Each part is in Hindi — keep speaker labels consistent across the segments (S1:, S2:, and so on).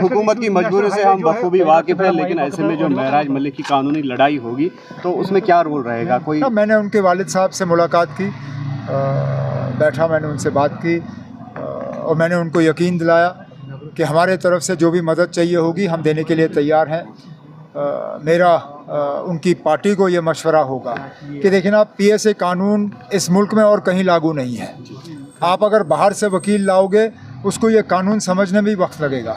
S1: हुकूमत की मजबूरी से हम बखूबी वाकिफ़ हैं, लेकिन ऐसे में जो महराज मलिक की कानूनी लड़ाई होगी तो उसमें क्या रोल रहेगा? कोई
S2: मैंने उनके वालिद साहब से मुलाकात की, बैठा, मैंने उनसे बात की और मैंने उनको यकीन दिलाया कि हमारे तरफ से जो भी मदद चाहिए होगी हम देने के लिए तैयार हैं। मेरा उनकी पार्टी को ये मशवरा होगा कि देखिए ना, PSA कानून इस मुल्क में और कहीं लागू नहीं है। आप अगर बाहर से वकील लाओगे उसको ये कानून समझने में भी वक्त लगेगा।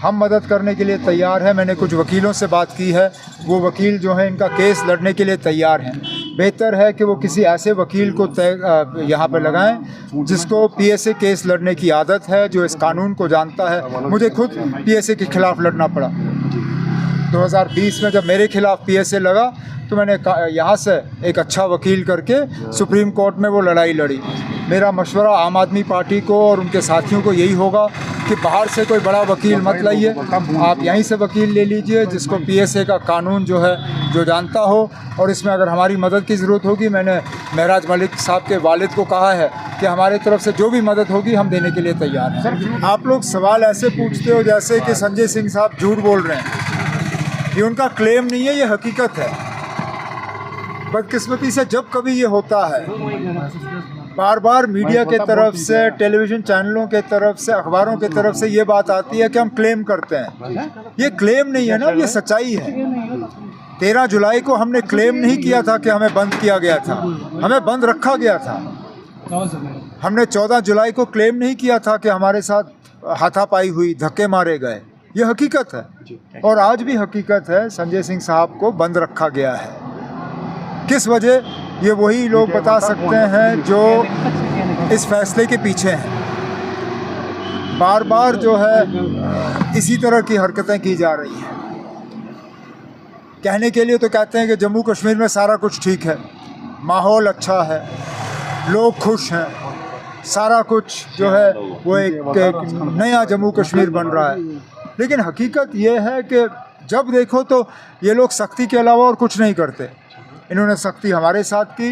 S2: हम मदद करने के लिए तैयार हैं। मैंने कुछ वकीलों से बात की है, वो वकील जो हैं इनका केस लड़ने के लिए तैयार हैं। बेहतर है कि वो किसी ऐसे वकील को यहाँ पे लगाएं जिसको PSA केस लड़ने की आदत है, जो इस कानून को जानता है। मुझे खुद PSA के ख़िलाफ़ लड़ना पड़ा। 2020 में जब मेरे खिलाफ़ PSA लगा तो मैंने यहाँ से एक अच्छा वकील करके सुप्रीम कोर्ट में वो लड़ाई लड़ी। मेरा मशवरा आम आदमी पार्टी को और उनके साथियों को यही होगा कि बाहर से कोई बड़ा वकील मत लाइए, आप यहीं से वकील ले लीजिए जिसको PSA का कानून जो है जो जानता हो। और इसमें अगर हमारी मदद की ज़रूरत होगी, मैंने महराज मलिक साहब के वालिद को कहा है कि हमारे तरफ से जो भी मदद होगी हम देने के लिए तैयार हैं। आप लोग सवाल ऐसे पूछते हो जैसे कि संजय सिंह साहब झूठ बोल रहे हैं। ये उनका क्लेम नहीं है, ये हकीकत है। बदकिस्मती से जब कभी ये होता है, बार बार मीडिया के तरफ से, टेलीविज़न चैनलों के तरफ से, अखबारों के तरफ से ये बात आती है कि हम क्लेम करते हैं। ये क्लेम नहीं है ना, ये सच्चाई है। 13 जुलाई को हमने क्लेम नहीं किया था कि हमें बंद किया गया था, हमें बंद रखा गया था। हमने 14 जुलाई को क्लेम नहीं किया था कि हमारे साथ हाथापाई हुई, धक्के मारे गए। ये हकीकत है और आज भी हकीकत है। संजय सिंह साहब को बंद रखा गया है। किस वजह, ये वही लोग बता सकते हैं जो इस फैसले के पीछे हैं। बार बार जो है इसी तरह की हरकतें की जा रही हैं। कहने के लिए तो कहते हैं कि जम्मू कश्मीर में सारा कुछ ठीक है, माहौल अच्छा है, लोग खुश हैं, सारा कुछ जो है वो एक नया जम्मू कश्मीर बन रहा है। लेकिन हकीकत ये है कि जब देखो तो ये लोग सख्ती के अलावा और कुछ नहीं करते। इन्होंने सख्ती हमारे साथ की,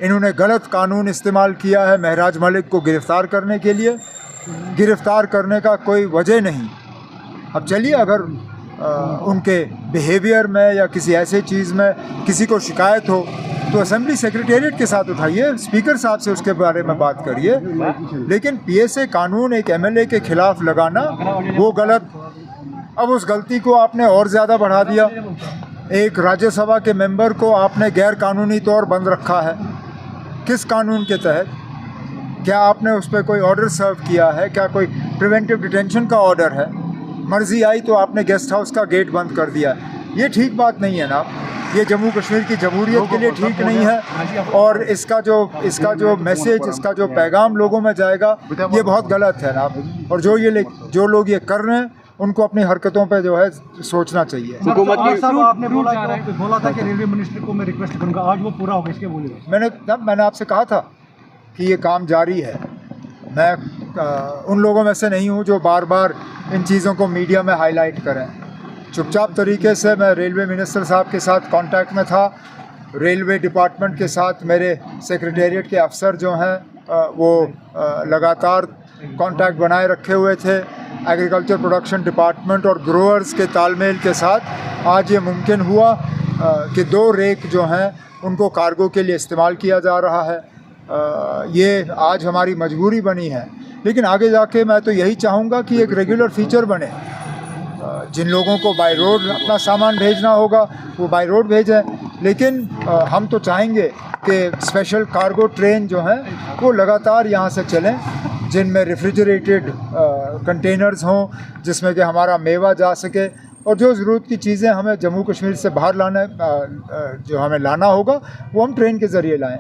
S2: इन्होंने गलत कानून इस्तेमाल किया है महराज मलिक को गिरफ़्तार करने के लिए। गिरफ़्तार करने का कोई वजह नहीं। अब चलिए, अगर उनके बिहेवियर में या किसी ऐसे चीज़ में किसी को शिकायत हो तो असेंबली सेक्रेटेरिएट के साथ उठाइए, स्पीकर साहब से उसके बारे में बात करिए। लेकिन PSA कानून एक MLA के ख़िलाफ़ लगाना वो गलत। अब उस गलती को आपने और ज़्यादा बढ़ा दिया। एक राज्यसभा के मेंबर को आपने गैर कानूनी तौर बंद रखा है। किस कानून के तहत? क्या आपने उस पर कोई ऑर्डर सर्व किया है? क्या कोई प्रिवेंटिव डिटेंशन का ऑर्डर है? मर्ज़ी आई तो आपने गेस्ट हाउस का गेट बंद कर दिया। ये ठीक बात नहीं है ना। ये जम्मू कश्मीर की जमहूरियत के लिए ठीक नहीं है और इसका जो मैसेज, इसका जो पैगाम लोगों में जाएगा, ये बहुत गलत है ना। और जो लोग ये कर रहे हैं उनको अपनी हरकतों पे जो है सोचना चाहिए।
S3: हुकूमत की आपने बोला था कि रेलवे मिनिस्टर को मैं रिक्वेस्ट करूंगा, आज वो पूरा होगा, इसके बोलिए।
S2: मैंने आपसे कहा था कि ये काम जारी है। मैं उन लोगों में से नहीं हूँ जो बार बार इन चीज़ों को मीडिया में हाईलाइट करें। चुपचाप तरीके से मैं रेलवे मिनिस्टर साहब के साथ कांटेक्ट में था। रेलवे डिपार्टमेंट के साथ मेरे सेक्रेटेरिएट के अफसर जो हैं वो लगातार कांटेक्ट बनाए रखे हुए थे। एग्रीकल्चर प्रोडक्शन डिपार्टमेंट और ग्रोअर्स के तालमेल के साथ आज ये मुमकिन हुआ कि 2 रेक जो हैं उनको कार्गो के लिए इस्तेमाल किया जा रहा है। ये आज हमारी मजबूरी बनी है, लेकिन आगे जाके मैं तो यही चाहूँगा कि एक रेगुलर फीचर बने। जिन लोगों को बाय रोड अपना सामान भेजना होगा वो बाय रोड भेजें, लेकिन हम तो चाहेंगे कि स्पेशल कार्गो ट्रेन जो हैं वो लगातार यहाँ से चलें, जिनमें रेफ्रिजरेटेड कंटेनर्स हों, जिसमें कि हमारा मेवा जा सके और जो ज़रूरत की चीज़ें हमें जम्मू कश्मीर से बाहर जो हमें लाना होगा वो हम ट्रेन के ज़रिए लाएं।